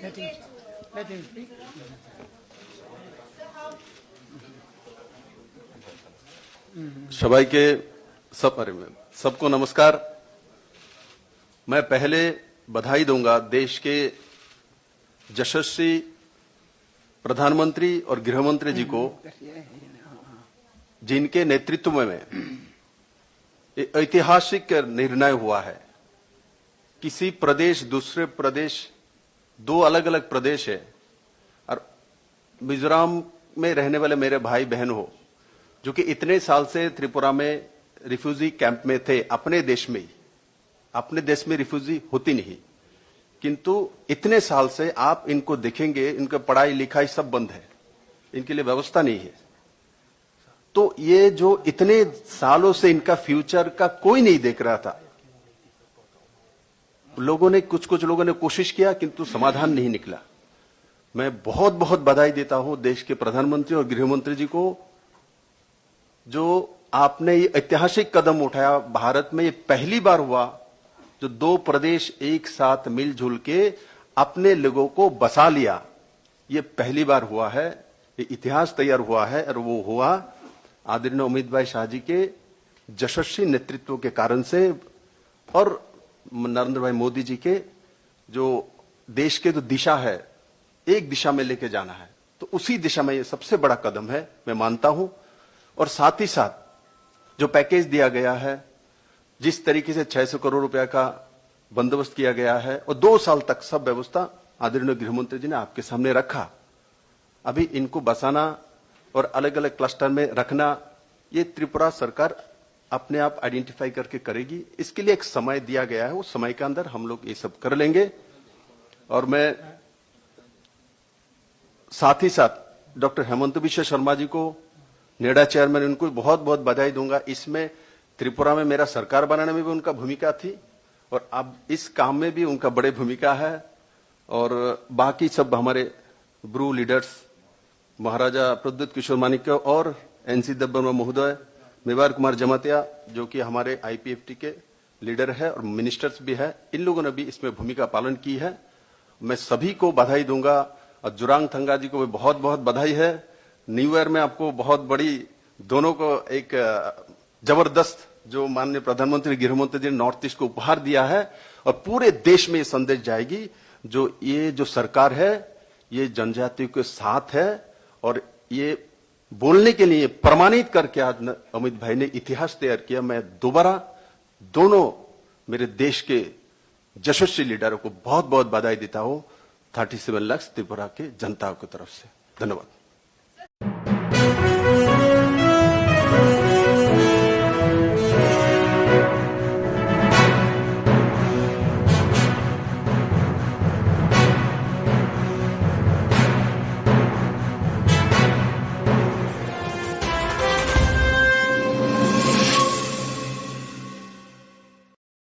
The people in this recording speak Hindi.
Let him speak. सबाई के सबको नमस्कार। मैं पहले बधाई दूंगा देश के यशस्वी प्रधानमंत्री और गृहमंत्री जी को, जिनके नेतृत्व में ऐतिहासिक निर्णय हुआ है। किसी प्रदेश दूसरे प्रदेश, दो अलग अलग प्रदेश है, और मिजोरम में रहने वाले मेरे भाई बहन हो जो कि इतने साल से त्रिपुरा में रिफ्यूजी कैंप में थे, अपने देश में ही। अपने देश में रिफ्यूजी होती नहीं, किंतु इतने साल से आप इनको देखेंगे, इनका पढ़ाई लिखाई सब बंद है, इनके लिए व्यवस्था नहीं है। तो ये जो इतने सालों से इनका फ्यूचर का कोई नहीं देख रहा था, लोगों ने कुछ लोगों ने कोशिश किया किंतु समाधान नहीं निकला। मैं बहुत बहुत बधाई देता हूं देश के प्रधानमंत्री और गृहमंत्री जी को, जो आपने ये ऐतिहासिक कदम उठाया। भारत में ये पहली बार हुआ जो दो प्रदेश एक साथ मिलजुल के अपने लोगों को बसा लिया। ये पहली बार हुआ है, ये इतिहास तैयार हुआ है, और वो हुआ आदरणीय अमित भाई शाह जी के यशस्वी नेतृत्व के कारण से, और नरेंद्र भाई मोदी जी के जो देश के जो दिशा है, एक दिशा में लेके जाना है, तो उसी दिशा में ये सबसे बड़ा कदम है, मैं मानता हूं। और साथ ही साथ जो पैकेज दिया गया है, जिस तरीके से 600 करोड़ रुपया का बंदोबस्त किया गया है, और 2 साल तक सब व्यवस्था आदरणीय गृहमंत्री जी ने आपके सामने रखा। अभी इनको बसाना और अलग अलग क्लस्टर में रखना, ये त्रिपुरा सरकार अपने आप आइडेंटिफाई करके करेगी। इसके लिए एक समय दिया गया है, उस समय के अंदर हम लोग ये सब कर लेंगे। और मैं साथ ही साथ डॉक्टर हेमंत बिश्व शर्मा जी को, नेडा चेयरमैन, उनको बहुत बहुत बधाई दूंगा। इसमें त्रिपुरा में मेरा सरकार बनाने में भी उनका भूमिका थी, और अब इस काम में भी उनका बड़ी भूमिका है। और बाकी सब हमारे ब्रू लीडर्स, महाराजा प्रद्युत किशोर मानिक्य और एनसी दब्बर महोदय, मेवार कुमार जमातिया जो कि हमारे आईपीएफटी के लीडर है और मिनिस्टर्स भी है, इन लोगों ने भी इसमें भूमिका पालन की है। मैं सभी को बधाई दूंगा, और जुरांग थंगा जी को भी बहुत बहुत बधाई है। न्यू ईयर में आपको बहुत बड़ी, दोनों को एक जबरदस्त जो माननीय प्रधानमंत्री गृहमंत्री जी ने नॉर्थ ईस्ट को उपहार दिया है, और पूरे देश में ये संदेश जाएगी जो ये जो सरकार है ये जनजातियों के साथ है। और ये बोलने के लिए प्रमाणित करके आज अमित भाई ने इतिहास तैयार किया। मैं दोबारा दोनों मेरे देश के यशस्वी लीडरों को बहुत बहुत बधाई देता हूं, 37 लाख त्रिपुरा के जनता की तरफ से। धन्यवाद।